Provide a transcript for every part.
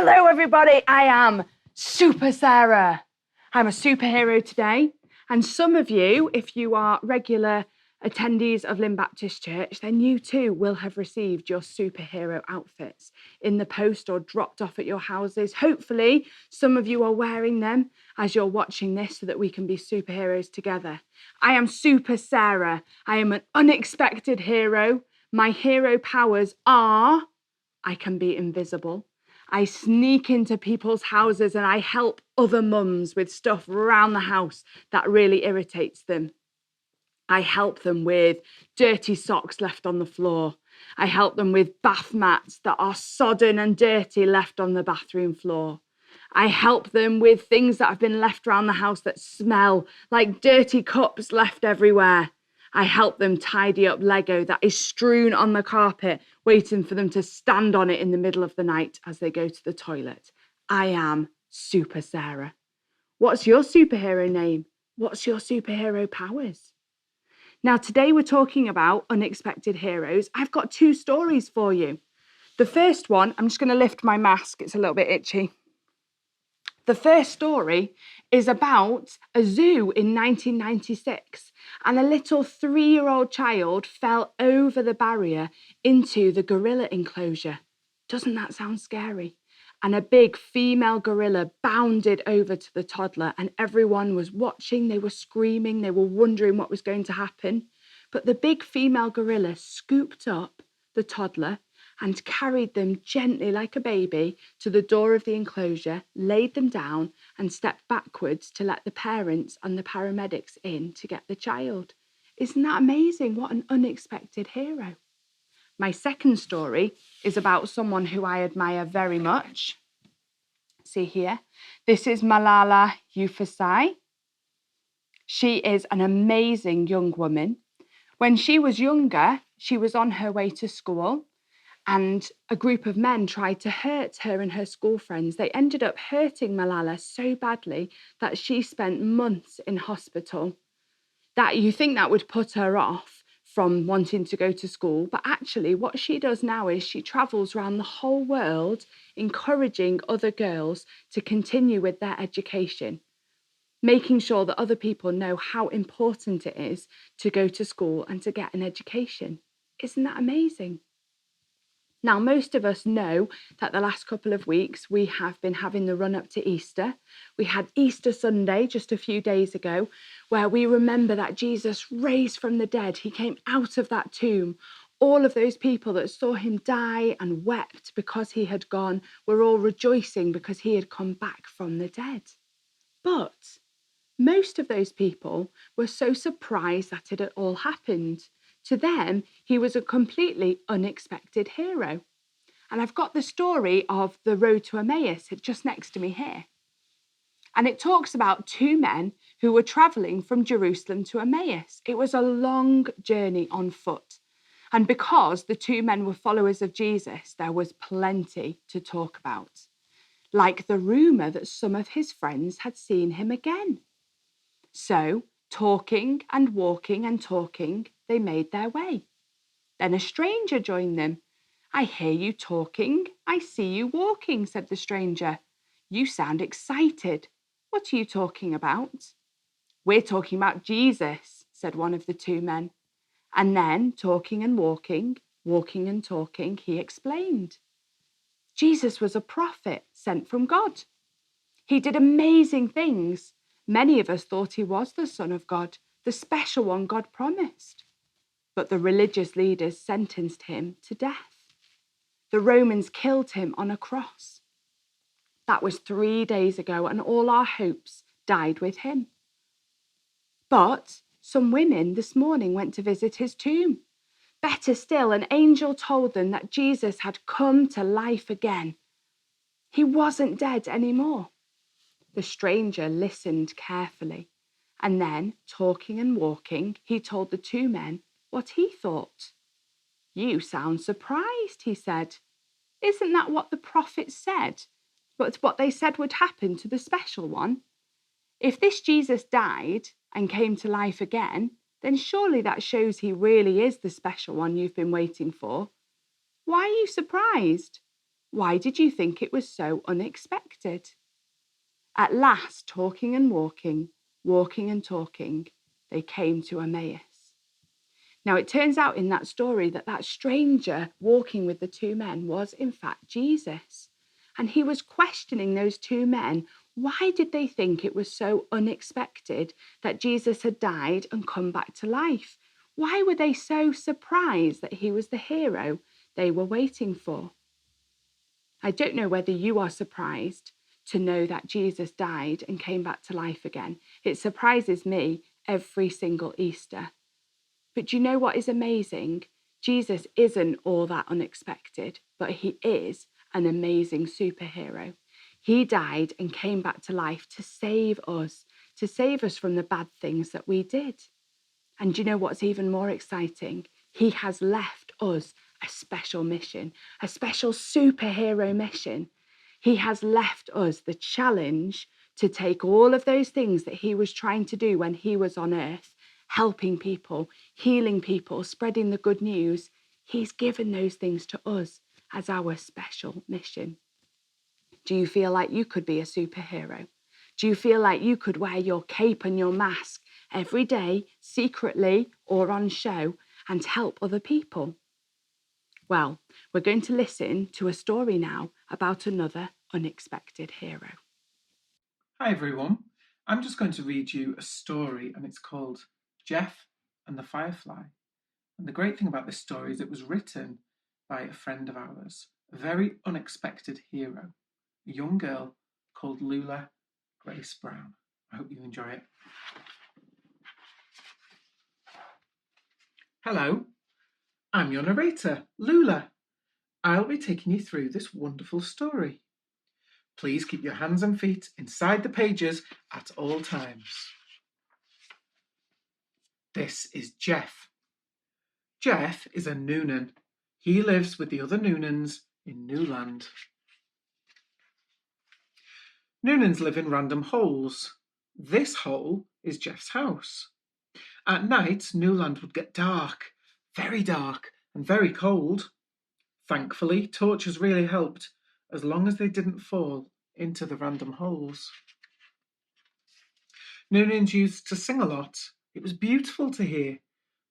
Hello, everybody. I am Super Sarah. I'm a superhero today. And some of you, if you are regular attendees of Lynn Baptist Church, then you too will have received your superhero outfits in the post or dropped off at your houses. Hopefully, some of you are wearing them as you're watching this so that we can be superheroes together. I am Super Sarah. I am an unexpected hero. My hero powers are I can be invisible. I sneak into people's houses and I help other mums with stuff around the house that really irritates them. I help them with dirty socks left on the floor. I help them with bath mats that are sodden and dirty left on the bathroom floor. I help them with things that have been left around the house that smell like dirty cups left everywhere. I help them tidy up Lego that is strewn on the carpet, waiting for them to stand on it in the middle of the night as they go to the toilet. I am Super Sarah. What's your superhero name? What's your superhero powers? Now, today we're talking about unexpected heroes. I've got two stories for you. The first one, I'm just going to lift my mask. It's a little bit itchy. The first story is about a zoo in 1996, and a little 3-year-old child fell over the barrier into the gorilla enclosure. Doesn't that sound scary? And a big female gorilla bounded over to the toddler, and everyone was watching. They were screaming. They were wondering what was going to happen. But the big female gorilla scooped up the toddler and carried them gently like a baby to the door of the enclosure, laid them down and stepped backwards to let the parents and the paramedics in to get the child. Isn't that amazing? What an unexpected hero. My second story is about someone who I admire very much. See here, this is Malala Yousafzai. She is an amazing young woman. When she was younger, she was on her way to school, and a group of men tried to hurt her and her school friends. They ended up hurting Malala so badly that she spent months in hospital. That you think that would put her off from wanting to go to school, but actually what she does now is she travels around the whole world encouraging other girls to continue with their education, making sure that other people know how important it is to go to school and to get an education. Isn't that amazing? Now, most of us know that the last couple of weeks we have been having the run up to Easter. We had Easter Sunday just a few days ago, where we remember that Jesus raised from the dead. He came out of that tomb. All of those people that saw him die and wept because he had gone were all rejoicing because he had come back from the dead. But most of those people were so surprised that it had all happened. To them, he was a completely unexpected hero. And I've got the story of the road to Emmaus just next to me here. And it talks about two men who were travelling from Jerusalem to Emmaus. It was a long journey on foot. And because the two men were followers of Jesus, there was plenty to talk about. Like the rumour that some of his friends had seen him again. So, talking and walking and talking, they made their way. Then a stranger joined them. I hear you talking, I see you walking, said the stranger. You sound excited. What are you talking about? We're talking about Jesus, said one of the two men. And then, talking and walking and talking, he explained. Jesus was a prophet sent from God. He did amazing things. Many of us thought he was the Son of God, the special one God promised. But the religious leaders sentenced him to death. The Romans killed him on a cross. That was 3 days ago, and all our hopes died with him. But some women this morning went to visit his tomb. Better still, an angel told them that Jesus had come to life again. He wasn't dead anymore. The stranger listened carefully, and then, talking and walking, he told the two men what he thought. You sound surprised, he said. Isn't that what the prophets said? But what they said would happen to the special one? If this Jesus died and came to life again, then surely that shows he really is the special one you've been waiting for. Why are you surprised? Why did you think it was so unexpected? At last, talking and walking, walking and talking, they came to Emmaus. Now, it turns out in that story that that stranger walking with the two men was, in fact, Jesus. And he was questioning those two men. Why did they think it was so unexpected that Jesus had died and come back to life? Why were they so surprised that he was the hero they were waiting for? I don't know whether you are surprised to know that Jesus died and came back to life again. It surprises me every single Easter. But do you know what is amazing? Jesus isn't all that unexpected, but he is an amazing superhero. He died and came back to life to save us from the bad things that we did. And do you know what's even more exciting? He has left us a special mission, a special superhero mission. He has left us the challenge to take all of those things that he was trying to do when he was on earth, helping people, healing people, spreading the good news. He's given those things to us as our special mission. Do you feel like you could be a superhero? Do you feel like you could wear your cape and your mask every day, secretly or on show, and help other people? Well, we're going to listen to a story now about another unexpected hero. Hi everyone, I'm just going to read you a story and it's called Jeff and the Firefly. And the great thing about this story is it was written by a friend of ours, a very unexpected hero, a young girl called Lula Grace Brown. I hope you enjoy it. Hello, I'm your narrator, Lula. I'll be taking you through this wonderful story. Please keep your hands and feet inside the pages at all times. This is Jeff. Jeff is a Noonan. He lives with the other Noonans in Newland. Noonans live in random holes. This hole is Jeff's house. At night, Newland would get dark, and very cold. Thankfully, torches really helped, as long as they didn't fall into the random holes. Noonans used to sing a lot. It was beautiful to hear,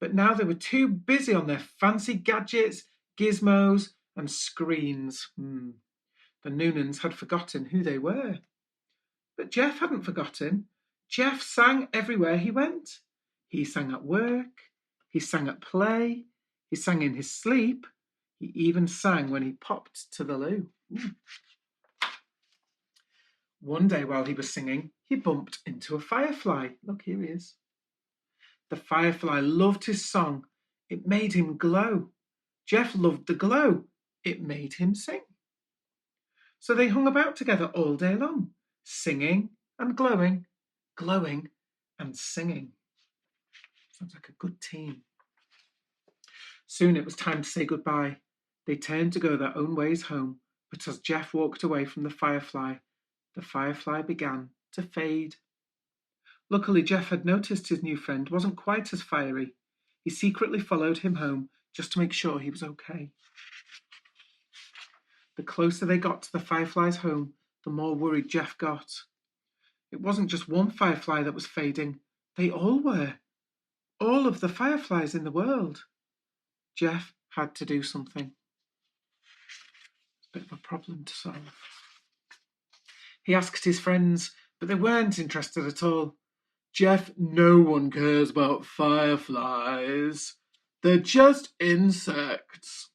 but now they were too busy on their fancy gadgets, gizmos, and screens. The Noonans had forgotten who they were. But Jeff hadn't forgotten. Jeff sang everywhere he went. He sang at work, he sang at play, he sang in his sleep, he even sang when he popped to the loo. One day while he was singing, he bumped into a firefly. Look, here he is. The firefly loved his song. It made him glow. Jeff loved the glow. It made him sing. So they hung about together all day long, singing and glowing, glowing and singing. Sounds like a good team. Soon it was time to say goodbye. They turned to go their own ways home, but as Jeff walked away from the firefly began to fade. Luckily, Jeff had noticed his new friend wasn't quite as fiery. He secretly followed him home just to make sure he was okay. The closer they got to the firefly's home, the more worried Jeff got. It wasn't just one firefly that was fading. They all were. All of the fireflies in the world. Jeff had to do something. A bit of a problem to solve. He asked his friends, but they weren't interested at all. Jeff, no one cares about fireflies. They're just insects.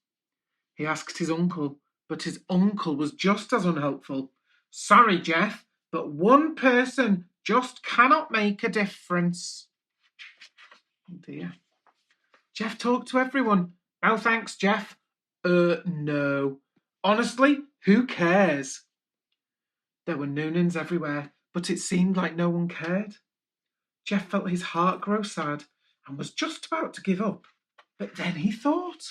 He asked his uncle, but his uncle was just as unhelpful. Sorry, Jeff, but one person just cannot make a difference. Oh dear. Jeff talked to everyone. Oh, thanks, Jeff. No. Honestly, who cares? There were Noonans everywhere, but it seemed like no one cared. Jeff felt his heart grow sad and was just about to give up. But then he thought,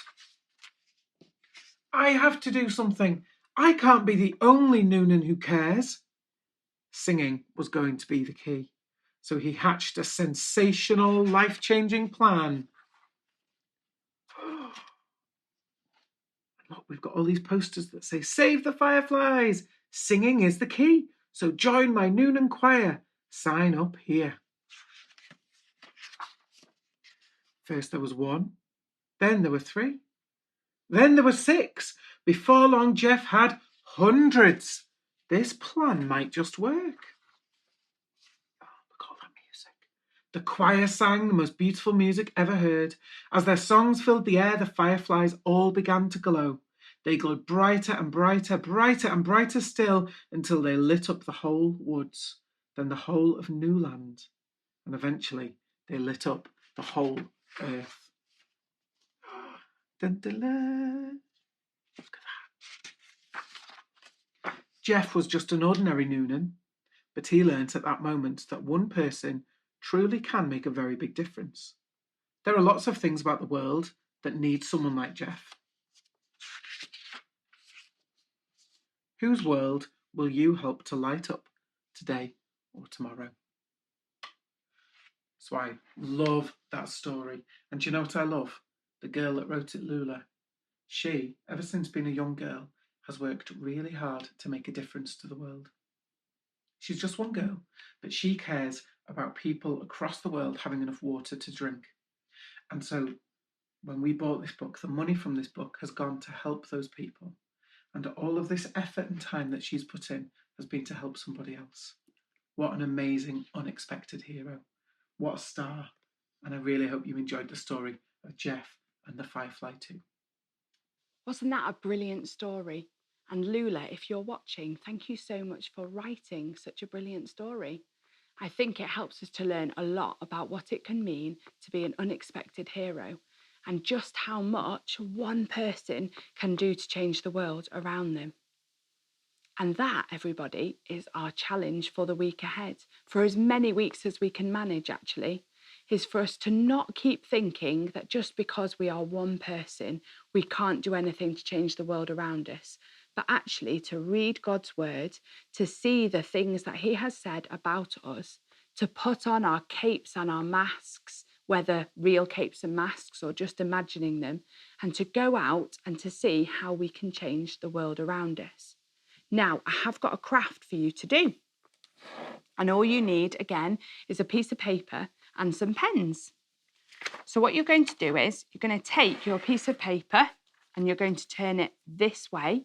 I have to do something. I can't be the only Noonan who cares. Singing was going to be the key. So he hatched a sensational, life-changing plan. we've got all these posters that say, "Save the fireflies! Singing is the key. So join my Noonan choir. Sign up here." First there was 1, then there were 3, then there were 6. Before long, Jeff had hundreds. This plan might just work. Oh, look at all that music. The choir sang the most beautiful music ever heard. As their songs filled the air, the fireflies all began to glow. They glowed brighter and brighter, brighter and brighter still, until they lit up the whole woods, then the whole of Newland, and eventually they lit up the whole earth. Dun, dun, dun. Look at that. Jeff was just an ordinary Noonan, but he learnt at that moment that one person truly can make a very big difference. There are lots of things about the world that need someone like Jeff. Whose world will you help to light up today or tomorrow? So I love that story. And do you know what I love? The girl that wrote it, Lula. She, ever since being a young girl, has worked really hard to make a difference to the world. She's just one girl, but she cares about people across the world having enough water to drink. And so when we bought this book, the money from this book has gone to help those people. And all of this effort and time that she's put in has been to help somebody else. What an amazing, unexpected hero. What a star. And I really hope you enjoyed the story of Jeff and the Firefly too. Wasn't that a brilliant story? And Lula, if you're watching, thank you so much for writing such a brilliant story. I think it helps us to learn a lot about what it can mean to be an unexpected hero and just how much one person can do to change the world around them. And that, everybody, is our challenge for the week ahead, for as many weeks as we can manage, actually, is for us to not keep thinking that just because we are one person, we can't do anything to change the world around us, but actually to read God's word, to see the things that he has said about us, to put on our capes and our masks, whether real capes and masks or just imagining them, and to go out and to see how we can change the world around us. Now, I have got a craft for you to do. And all you need, again, is a piece of paper and some pens. So what you're going to do is you're going to take your piece of paper and you're going to turn it this way.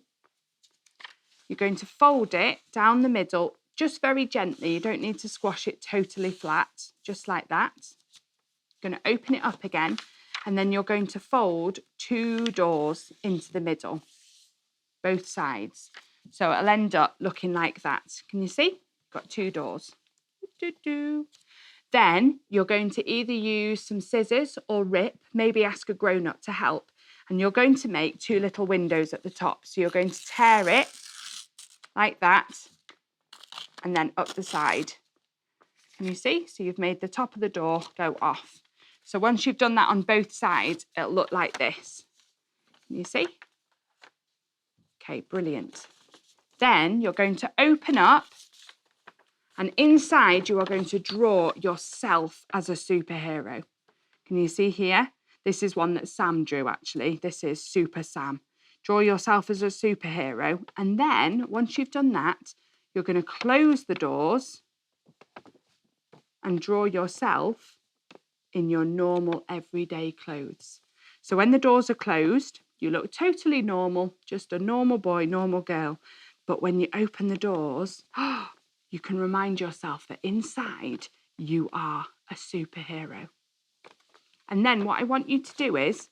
You're going to fold it down the middle, just very gently. You don't need to squash it totally flat, just like that. You're going to open it up again, and then you're going to fold 2 doors into the middle, both sides. So it'll end up looking like that. Can you see? Got 2 doors. Then you're going to either use some scissors or rip, maybe ask a grown-up to help. And you're going to make 2 little windows at the top. So you're going to tear it like that and then up the side. Can you see? So you've made the top of the door go off. So once you've done that on both sides, it'll look like this. Can you see? Okay, brilliant. Then you're going to open up, and inside you are going to draw yourself as a superhero. Can you see here? This is one that Sam drew, actually. This is Super Sam. Draw yourself as a superhero. And then once you've done that, you're going to close the doors and draw yourself in your normal everyday clothes. So when the doors are closed, you look totally normal, just a normal boy, normal girl. But when you open the doors, you can remind yourself that inside you are a superhero. And then what I want you to do is,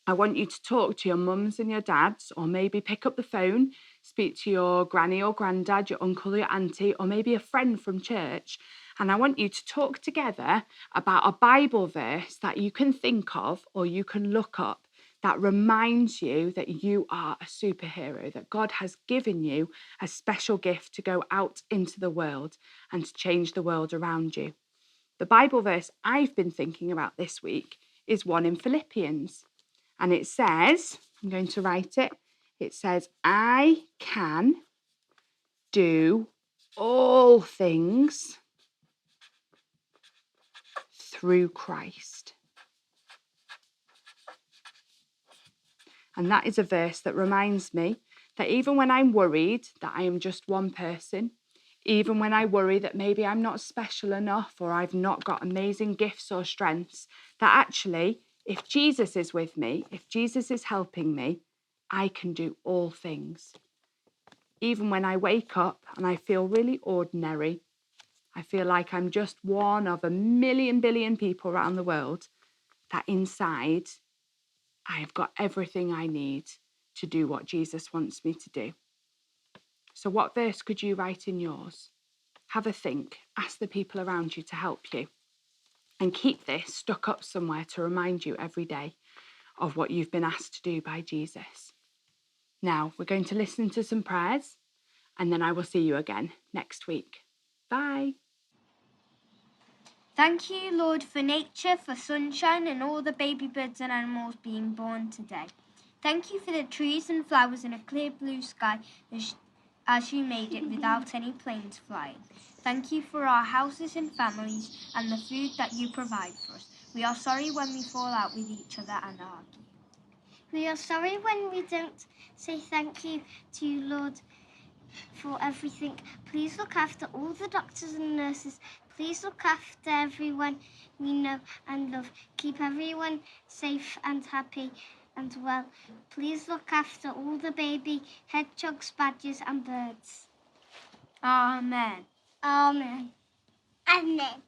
I want you to talk to your mums and your dads, or maybe pick up the phone, speak to your granny or granddad, your uncle or your auntie, or maybe a friend from church. And I want you to talk together about a Bible verse that you can think of or you can look up that reminds you that you are a superhero, that God has given you a special gift to go out into the world and to change the world around you. The Bible verse I've been thinking about this week is one in Philippians. And it says, I'm going to write it, it says, I can do all things through Christ. And that is a verse that reminds me that even when I'm worried that I am just one person, even when I worry that maybe I'm not special enough or I've not got amazing gifts or strengths, that actually, if Jesus is with me, if Jesus is helping me, I can do all things. Even when I wake up and I feel really ordinary, I feel like I'm just one of a million billion people around the world, that inside I've got everything I need to do what Jesus wants me to do. So what verse could you write in yours? Have a think, ask the people around you to help you, and keep this stuck up somewhere to remind you every day of what you've been asked to do by Jesus. Now, we're going to listen to some prayers, and then I will see you again next week. Bye. Thank you, Lord, for nature, for sunshine, and all the baby birds and animals being born today. Thank you for the trees and flowers and a clear blue sky as you made it without any planes flying. Thank you for our houses and families and the food that you provide for us. We are sorry when we fall out with each other and argue. We are sorry when we don't say thank you to you, Lord, for everything. Please look after all the doctors and nurses. Please look after everyone we know and love. Keep everyone safe and happy and well. Please look after all the baby hedgehogs, badgers and birds. Amen. Amen. Amen.